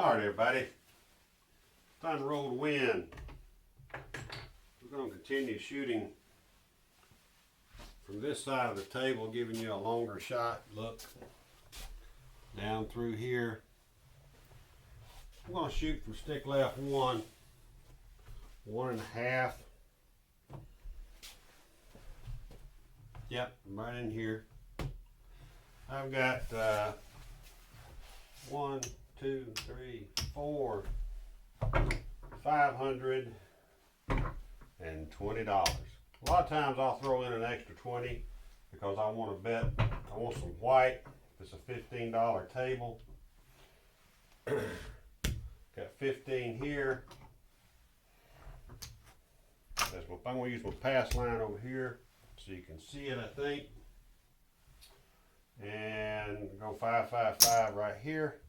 Alright everybody, time to roll the wind. We're going to continue shooting from this side of the table, giving you a longer shot look down through here. I'm going to shoot from stick left 1, 1.5. Yep, right in here. I've got 1, 2, 3, 4, $520. A lot of times I'll throw in an extra 20 because I want to bet. I want some white. It's a $15 table. Got 15 here. I'm going to use my pass line over here so you can see it, I think. And go 5, 5, 5 right here.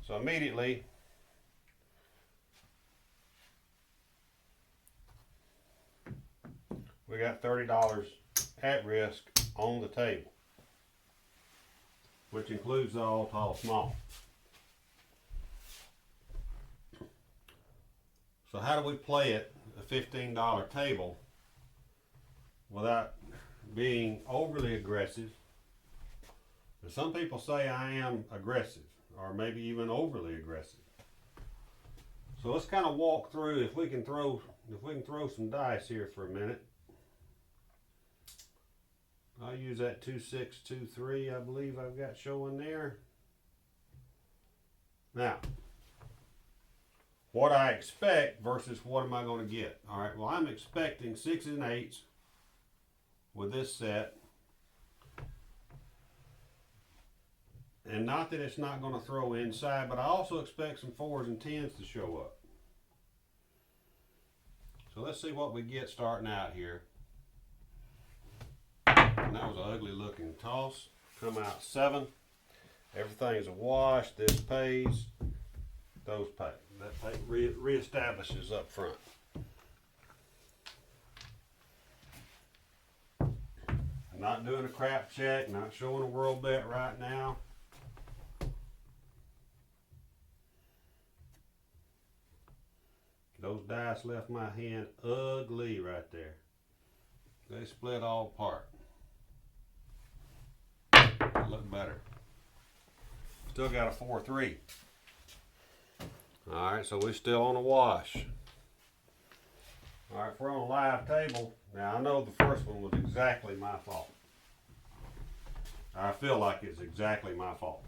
So immediately, we got $30 at risk on the table, which includes all tall, small. So how do we play it, a $15 table, without being overly aggressive? Some people say I am aggressive, or maybe even overly aggressive. So let's kind of walk through if we can throw some dice here for a minute. I'll use that 2623, I believe I've got showing there. Now, what I expect versus what am I going to get? All right, well, I'm expecting 6s and 8s with this set. And not that it's not going to throw inside, but I also expect some 4s and 10s to show up. So let's see what we get starting out here. And that was an ugly looking toss. Come out 7. Everything's a wash. This pays. Those pay. That pay reestablishes up front. I'm not doing a crap check. Not showing a world bet right now. Those dice left my hand ugly right there. They split all apart. Look better. Still got a 4-3. Alright, so we're still on a wash. Alright, if we're on a live table, now I know the first one was exactly my fault. I feel like it's exactly my fault.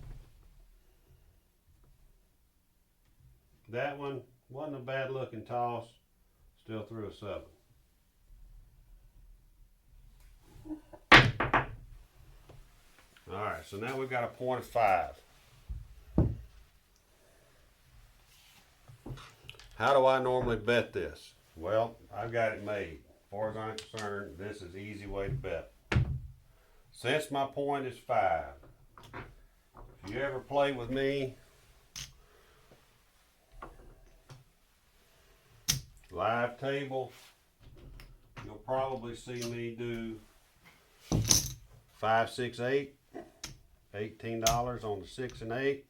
That one wasn't a bad looking toss. Still threw a 7. Alright, so now we've got a point of 5. How do I normally bet this? Well, I've got it made. As far as I'm concerned, this is the easy way to bet. Since my point is 5, if you ever play with me, live table, you'll probably see me do 5, 6, 8, $18 on the 6 and 8.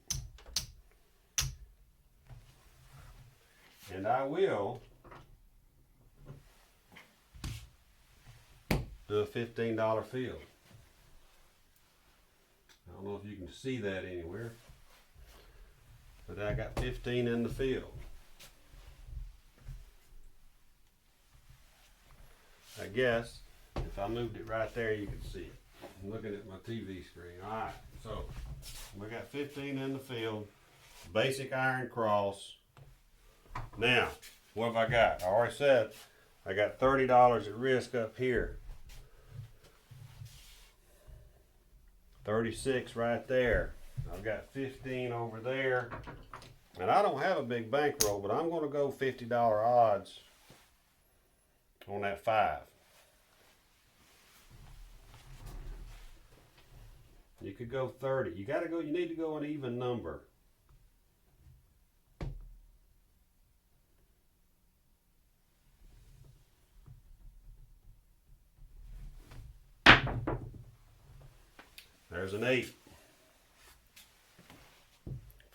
And I will do a $15 field. I don't know if you can see that anywhere, but I got 15 in the field. I guess if I moved it right there, you could see it. I'm looking at my TV screen. All right, so we got 15 in the field, basic iron cross. Now, what have I got? I already said I got $30 at risk up here. 36 right there. I've got 15 over there. And I don't have a big bankroll, but I'm going to go $50 odds on that 5. You could go 30. You need to go an even number. There's an 8.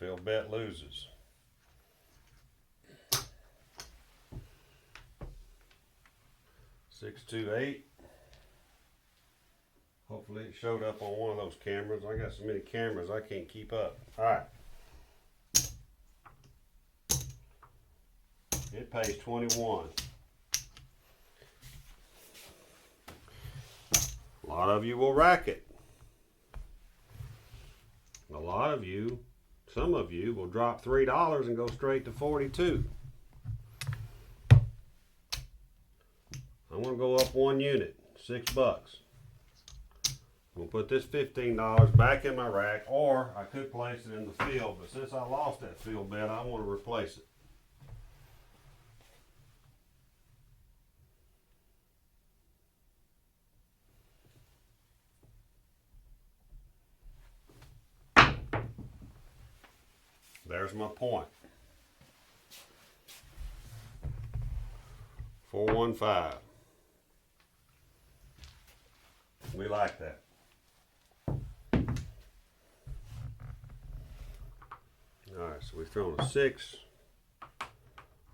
Fill bet loses. $628. Hopefully it showed up on one of those cameras. I got so many cameras I can't keep up. Alright. It pays 21. A lot of you will rack it. A lot of you, some of you will drop $3 and go straight to 42. I'm going to go up one unit, $6. I'm going to put this $15 back in my rack, or I could place it in the field, but since I lost that field bet, I want to replace it. There's my point. 415. We like that. Alright, so we've thrown a 6. I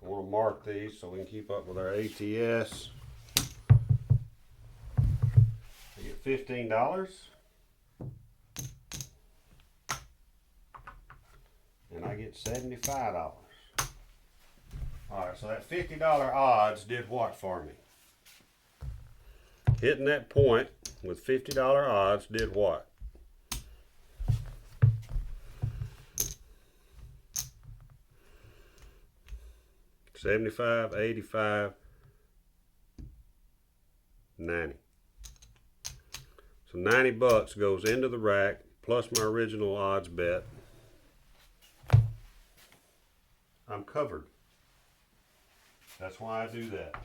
want to mark these so we can keep up with our ATS. I get $15. And I get $75. Alright, so that $50 odds did what for me? Hitting that point with $50 odds did what? $75, $85, $90. So $90 goes into the rack plus my original odds bet. I'm covered. That's why I do that.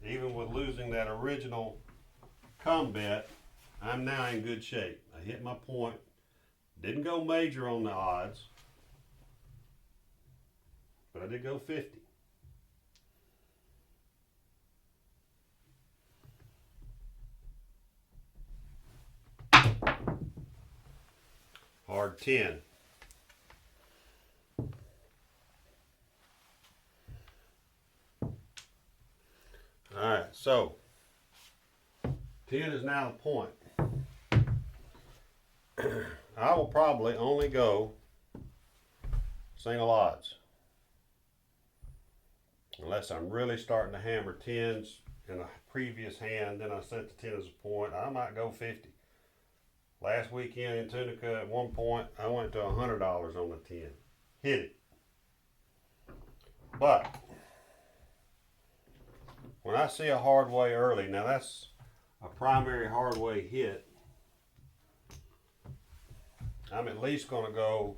Even with losing that original come bet, I'm now in good shape. I hit my point. Didn't go major on the odds, but I did go 50. Hard 10. Alright, so 10 is now the point. I will probably only go single odds. Unless I'm really starting to hammer 10s in a previous hand, then I set the 10 as a point. I might go 50. Last weekend in Tunica at one point, I went to $100 on the 10. Hit it. But when I see a hard way early, now that's a primary hard way hit, I'm at least going to go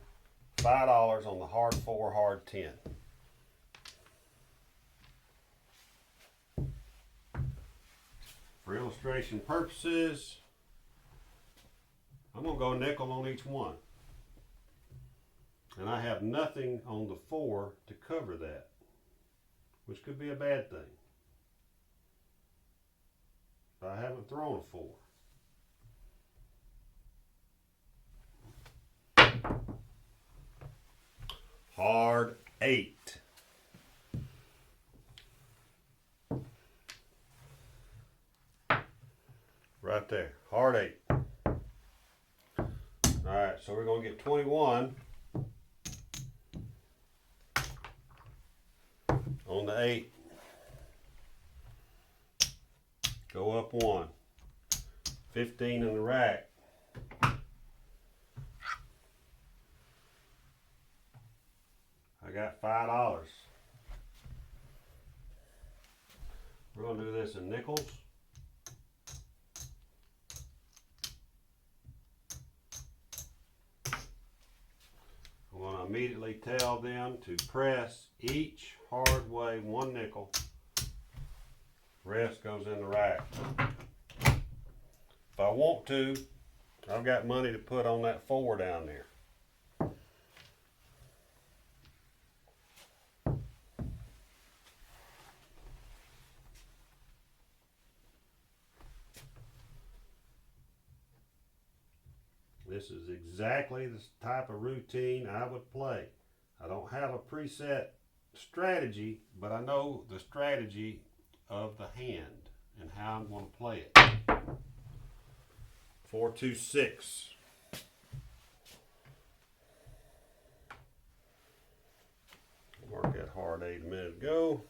$5 on the hard 4, hard 10. For illustration purposes, I'm going to go nickel on each one. And I have nothing on the 4 to cover that, which could be a bad thing. But I haven't thrown a 4. Hard 8. Right there, hard 8. Alright, so we're going to get 21 on the 8. Go up 1. 15 in the rack. I got $5. We're going to do this in nickels. I'm going to immediately tell them to press each hard way 1 nickel. Rest goes in the rack. If I want to, I've got money to put on that 4 down there. This is exactly the type of routine I would play. I don't have a preset strategy, but I know the strategy of the hand and how I'm going to play it. 4-2-6. Mark that hard 8 a minute ago.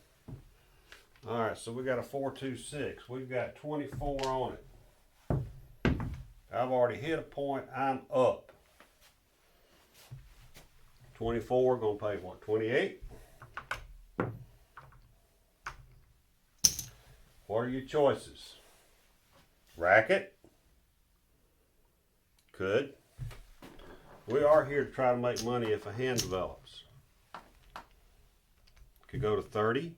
All right, so we got a 4-2-6. We've got 24 on it. I've already hit a point. I'm up. 24, gonna pay what? 28. What are your choices? Racket. Could. We are here to try to make money if a hand develops. Could go to 30.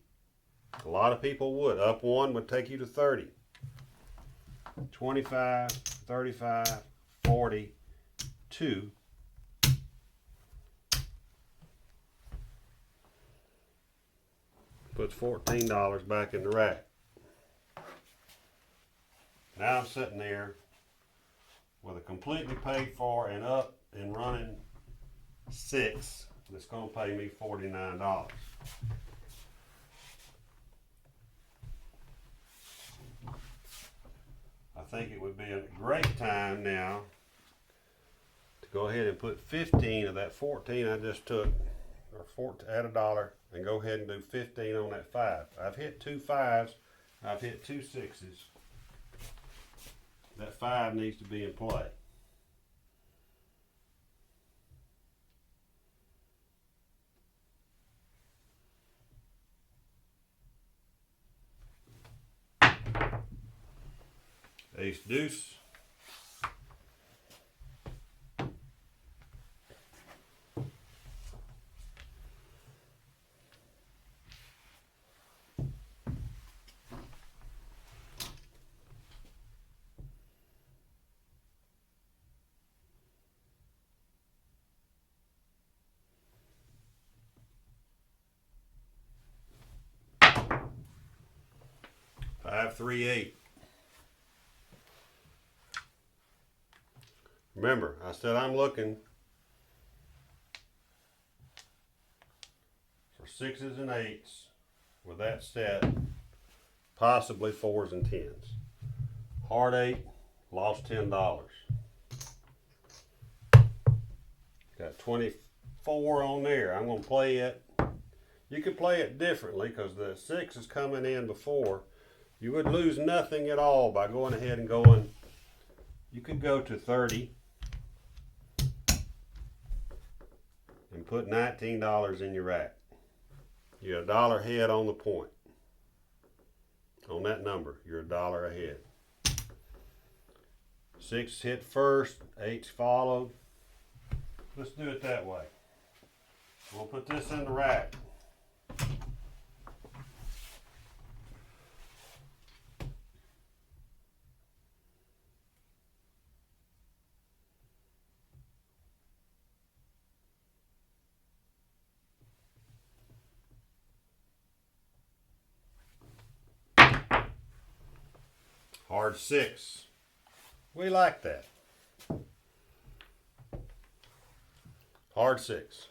A lot of people would. Up one would take you to 30. 25, 35, 40, 2. Puts $14 back in the rack. Now I'm sitting there with a completely paid for and up and running 6 that's going to pay me $49. I think it would be a great time now to go ahead and put 15 of that 14 I just took, or 14, add $1, and go ahead and do 15 on that 5. I've hit 2 5s, I've hit 2 6s. That 5 needs to be in play. Ace deuce. Five, 3, 8. Remember, I said I'm looking for 6s and 8s with that set, possibly 4s and 10s. Hard 8, lost $10. Got 24 on there. I'm going to play it. You could play it differently because the 6 is coming in before. You would lose nothing at all by going ahead and going. You could go to 30 and put $19 in your rack. You're $1 ahead on the point. On that number, you're $1 ahead. 6 hit first, 8's followed. Let's do it that way. We'll put this in the rack. Hard 6. We like that. Hard 6.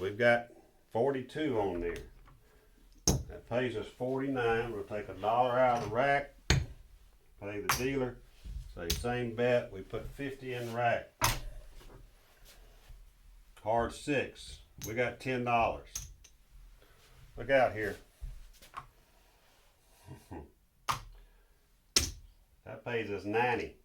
We've got 42 on there. That pays us 49. We'll take $1 out of the rack, pay the dealer, say same bet, we put 50 in the rack. Hard 6. We got $10. Look out here. That pays us 90.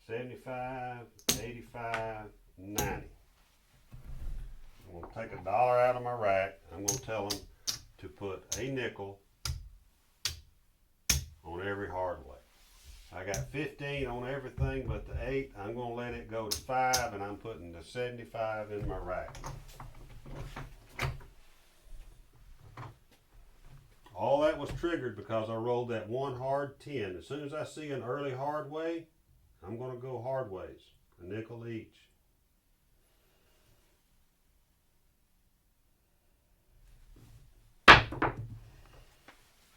75, 85, 90. I'm going to take $1 out of my rack. I'm going to tell them to put a nickel on every hardway. I got 15 on everything but the 8. I'm going to let it go to 5, and I'm putting the 75 in my rack. All that was triggered because I rolled that one hard 10. As soon as I see an early hard way, I'm going to go hard ways, a nickel each.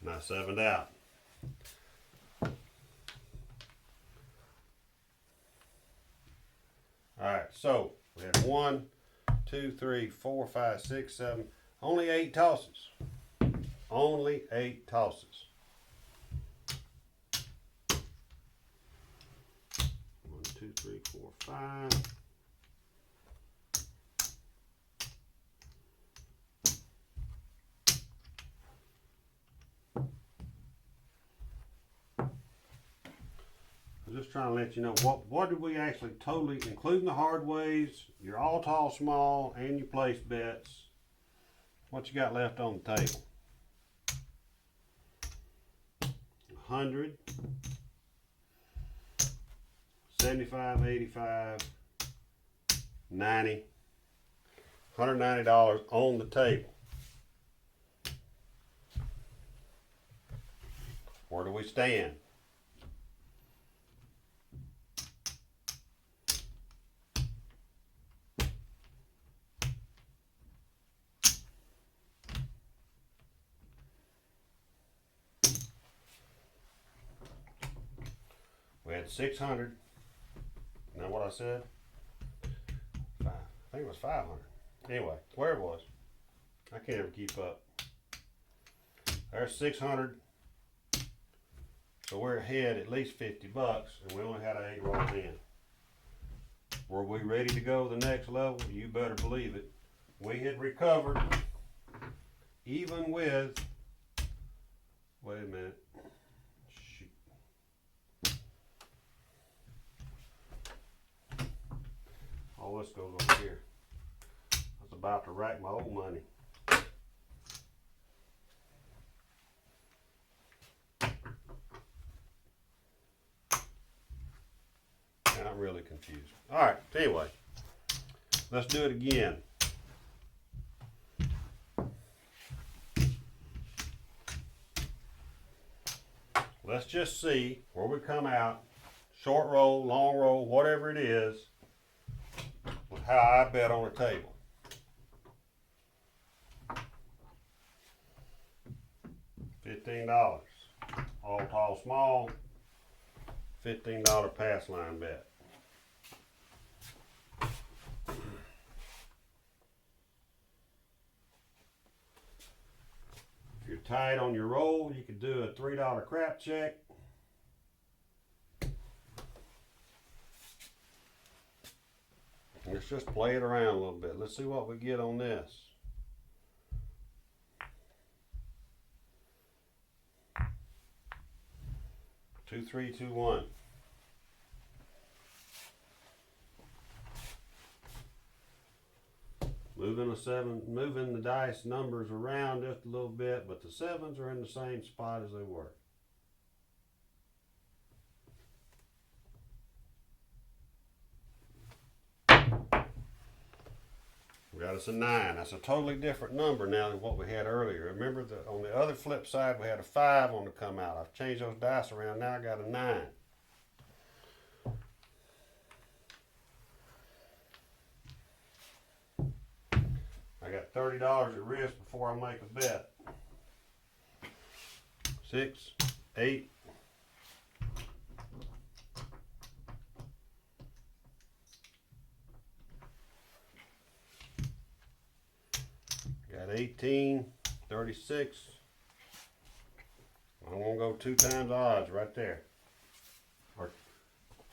And I 7'd out. Alright, so we had 1, 2, 3, 4, 5, 6, 7, only 8 tosses. Only 8 tosses. 1, 2, 3, 4, 5. I'm just trying to let you know what did we actually totally, including the hard ways, your all tall small, and your place bets. What you got left on the table? 100, 75, 85, 90, $190 on the table. Where do we stand? We had 600. Now what I said? I think it was 500. Anyway, where it was. I can't ever keep up. There's 600. So we're ahead at least 50 bucks, and we only had 8 rolls in. Were we ready to go to the next level? You better believe it. We had recovered, even with, wait a minute. All this goes over here. I was about to rack my old money. And I'm really confused. Alright, anyway. Let's do it again. Let's just see where we come out. Short roll, long roll, whatever it is. How I bet on a table. $15. All tall small. $15 pass line bet. If you're tight on your roll, you could do a $3 crap check. Let's just play it around a little bit. Let's see what we get on this. Two, 3, 2, 1. Moving the dice numbers around just a little bit, but the 7s are in the same spot as they were. We got us a 9. That's a totally different number now than what we had earlier. Remember, on the other flip side, we had a 5 on the come out. I've changed those dice around. Now I got a 9. I got $30 at risk before I make a bet. 6, 8. Got 18, 36. I'm gonna go 2 times odds right there. Or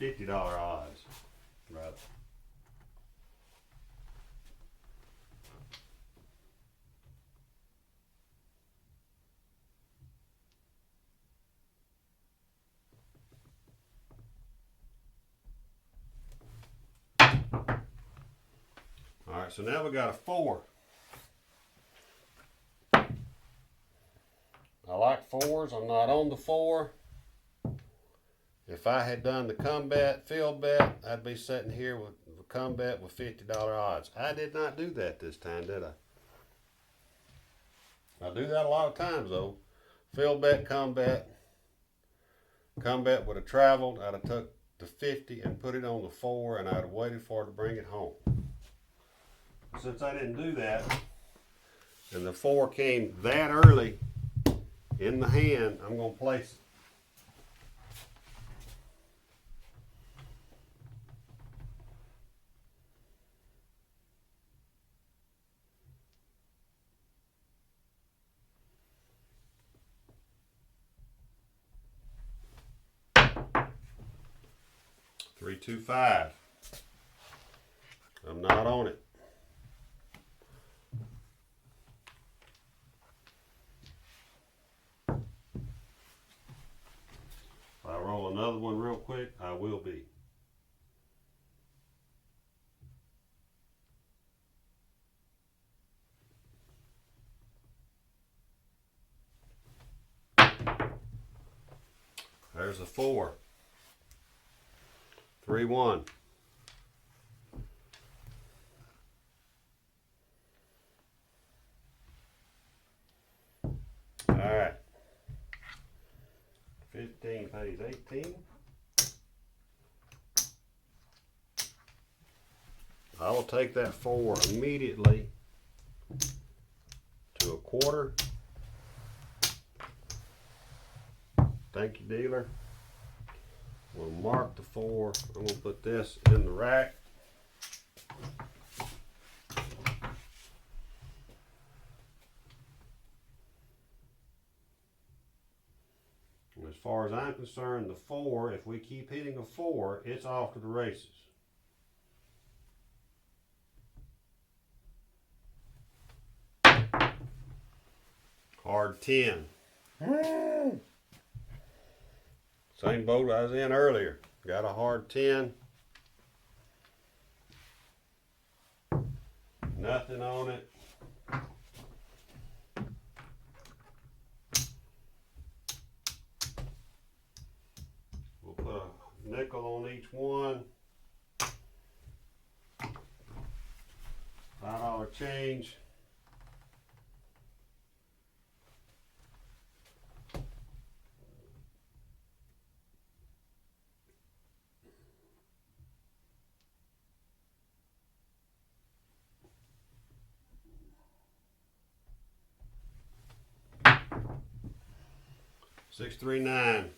$50 odds, rather. All right, so now we got a 4. I like 4s. I'm not on the 4. If I had done the come bet, field bet, I'd be sitting here with a come bet with $50 odds. I did not do that this time, did I? I do that a lot of times though. Field bet, come bet. Come bet would have traveled. I'd have took the 50 and put it on the 4, and I'd have waited for it to bring it home. Since I didn't do that, and the 4 came that early in the hand, I'm going to place it. Three, two, five. I'm not on it. If I roll another one real quick, I will be. There's a 4. 3, 1. All right. 15 pays 18. I will take that 4 immediately to a quarter. Thank you, dealer. We'll mark the 4. I'm going to put this in the rack. And as far as I'm concerned, the 4, if we keep hitting a 4, it's off to the races. Hard 10. Same boat I was in earlier. Got a hard 10. Nothing on it. We'll put a nickel on each one. $5 change. $639.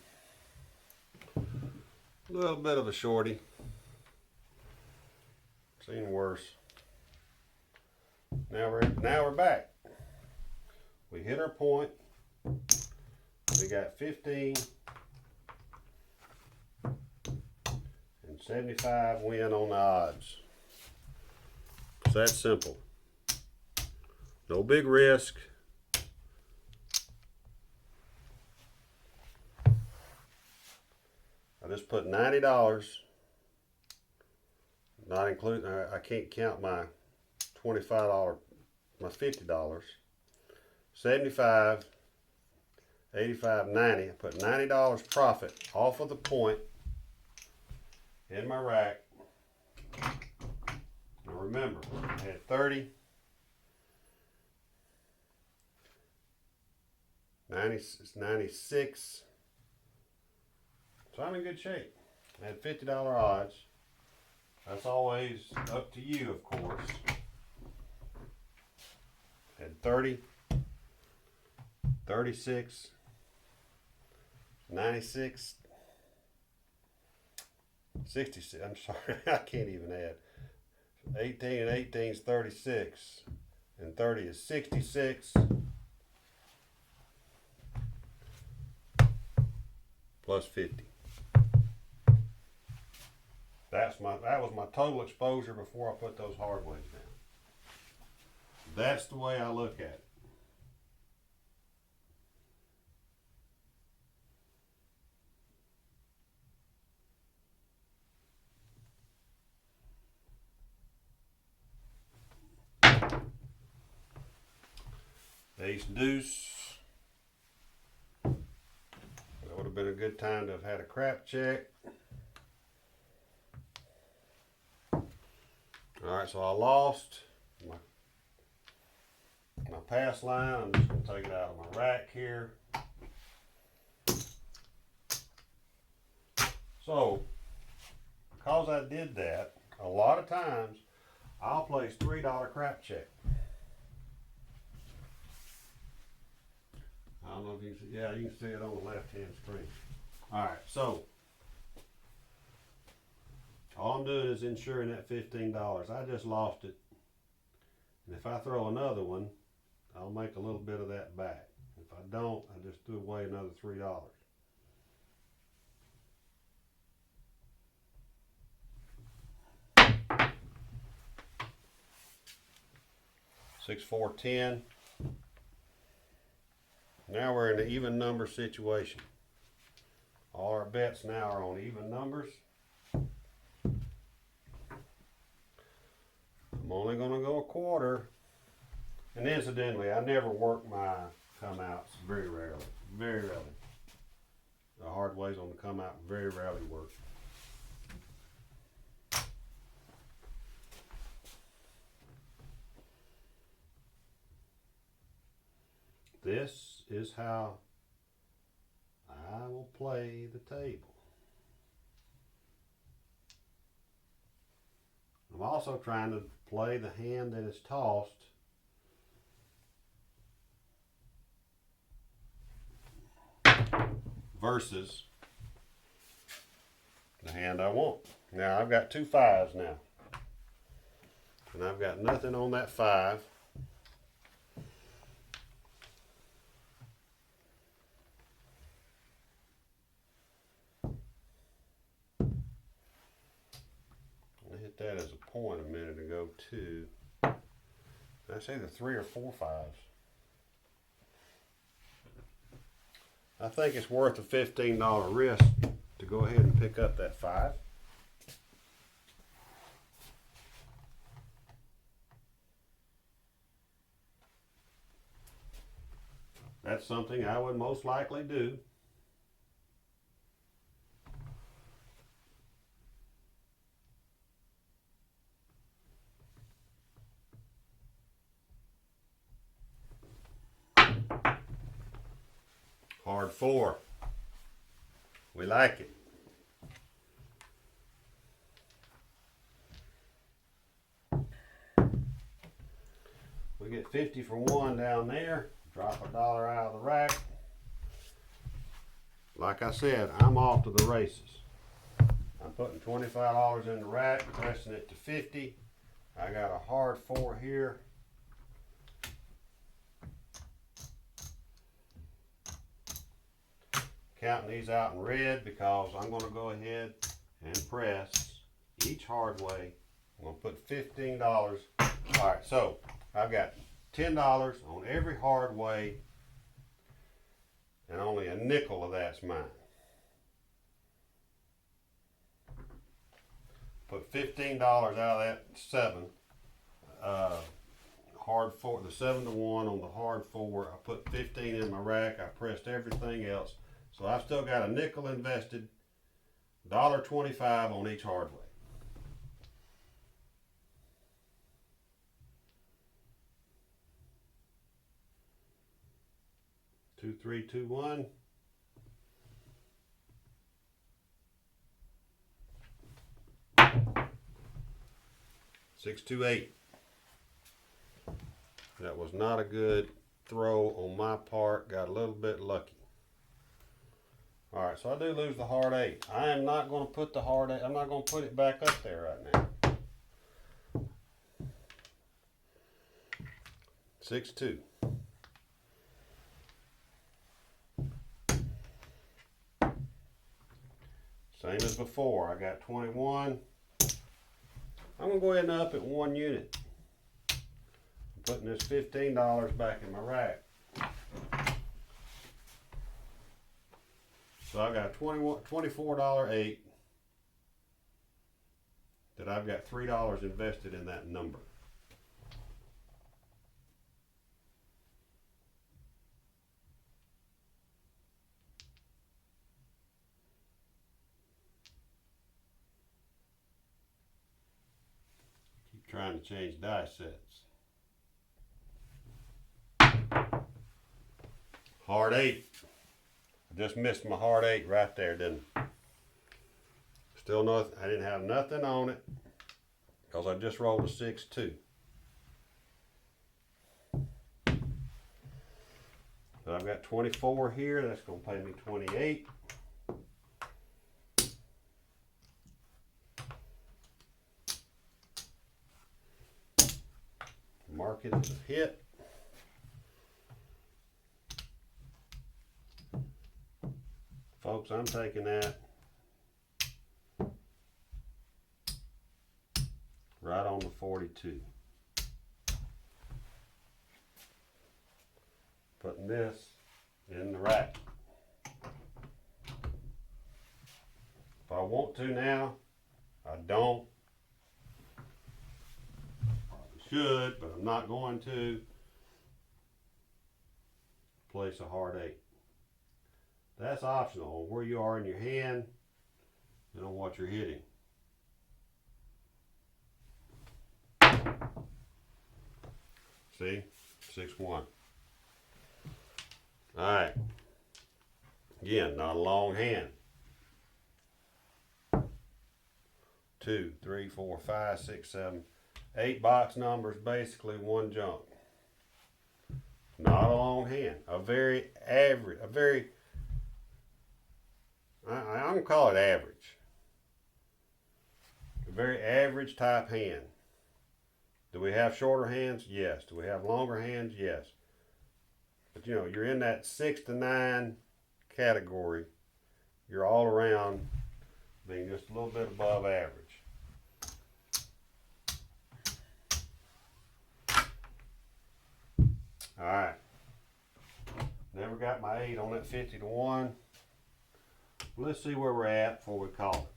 A little bit of a shorty. Seen worse. Now we're back. We hit our point. We got 15 and 75 win on the odds. It's that simple. No big risk. I just put $90, not including, I can't count my $25, my $50. 75, 85, 90. I put $90 profit off of the point in my rack. Now remember, I had 30, 96. So I'm in good shape. I had $50 odds. That's always up to you, of course. Had 30, 36, 96, 66. I'm sorry, I can't even add. 18 and 18 is 36. And 30 is 66. Plus 50. That was my total exposure before I put those hard weights down. That's the way I look at it. Ace deuce. That would have been a good time to have had a crap check. Alright, so I lost my pass line. I'm just going to take it out of my rack here. So, because I did that, a lot of times I'll place $3 crap check. I don't know if you can see, yeah, you can see it on the left hand screen. Alright, so all I'm doing is insuring that $15. I just lost it. And if I throw another one, I'll make a little bit of that back. If I don't, I just threw away another $3. Six, 4, 10. Now we're in an even number situation. All our bets now are on even numbers. I'm only going to go a quarter. And incidentally, I never work my come outs, very rarely. Very rarely. The hard ways on the come out very rarely work. This is how I will play the table. I'm also trying to play the hand that is tossed versus the hand I want. Now I've got 2 5s now. And I've got nothing on that 5. I hit that as a point a minute ago too. That's either 3 or 4 5s. I think it's worth a $15 risk to go ahead and pick up that 5. That's something I would most likely do. Hard 4. We like it. We get 50 for 1 down there. Drop $1 out of the rack. Like I said, I'm off to the races. I'm putting $25 in the rack, pressing it to 50. I got a hard 4 here. Counting these out in red because I'm going to go ahead and press each hard way. I'm going to put $15. All right, so I've got $10 on every hard way, and only a nickel of that's mine. Put $15 out of that 7. Hard 4, the 7 to 1 on the hard 4. I put 15 in my rack. I pressed everything else. So I've still got a nickel invested, $1.25 on each hard way. 2, 3, 2, 1. 6, 2, 8. That was not a good throw on my part. Got a little bit lucky. All right, so I do lose the hard 8. I am not going to put the hard 8. I'm not going to put it back up there right now. 6, 2. Same as before. I got 21. I'm going to go ahead and up at 1 unit. I'm putting this $15 back in my rack. So I've got a $24 8 that I've got $3 invested in that number. Keep trying to change die sets. Hard 8. I just missed my hard 8 right there, didn't I? Still nothing. I didn't have nothing on it because I just rolled a 6, 2. But I've got 24 here. That's going to pay me 28. Mark it as a hit. Folks, I'm taking that right on the 42. Putting this in the rack. If I want to now, I don't. Probably should, but I'm not going to. Place a hard 8. That's optional on where you are in your hand and on what you're hitting. See? 6-1. Alright. Again, not a long hand. 2, 3, 4, 5, 6, 7, 8 box numbers, basically one junk. Not a long hand. A very average, I'm going to call it average. A very average type hand. Do we have shorter hands? Yes. Do we have longer hands? Yes. But you know, you're in that 6 to 9 category. You're all around being just a little bit above average. Alright. Never got my 8 on that 50 to 1. Let's see where we're at before we call it.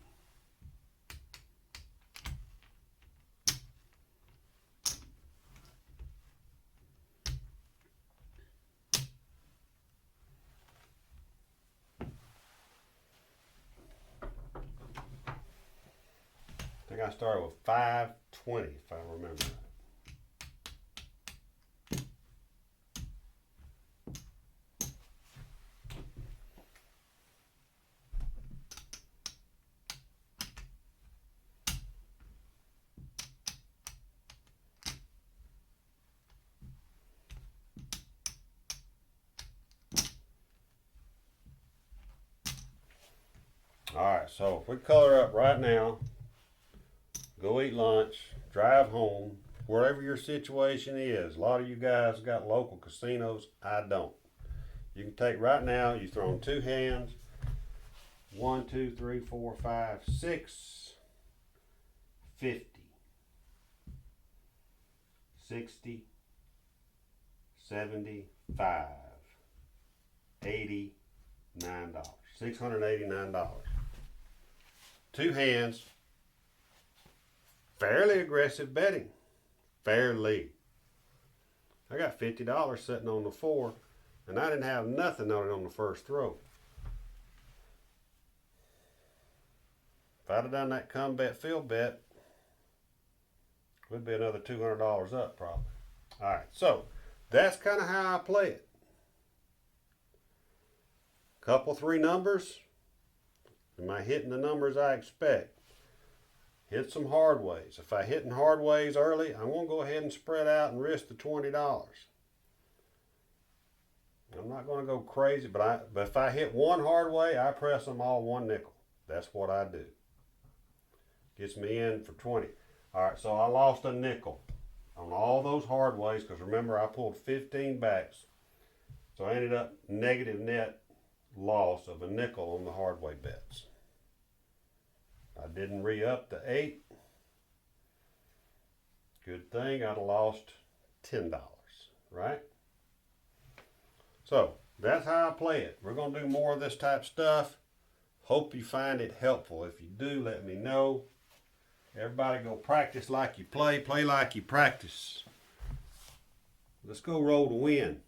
I think I started with 520 if I remember right. Alright, so if we color up right now, go eat lunch, drive home, wherever your situation is. A lot of you guys got local casinos. I don't. You can take right now, you throw in 2 hands. 1, 2, 3, 4, 5, 6, 50, 60, 75, $89, $689. 2 hands. Fairly aggressive betting. Fairly. I got $50 sitting on the 4, and I didn't have nothing on it on the first throw. If I'd have done that come bet, field bet, it would be another $200 up probably. Alright, so that's kind of how I play it. Couple 3 numbers. Am I hitting the numbers I expect? Hit some hard ways. If I hitting hard ways early, I'm going to go ahead and spread out and risk the $20. I'm not going to go crazy, but if I hit one hard way, I press them all 1 nickel. That's what I do. Gets me in for 20. All right, so I lost a nickel on all those hard ways because remember I pulled 15 backs. So I ended up negative net loss of a nickel on the hard way bets. I didn't re-up the 8. Good thing I'd have lost $10, right? So that's how I play it. We're going to do more of this type stuff. Hope you find it helpful. If you do, let me know. Everybody go practice like you play like you practice. Let's go roll to win.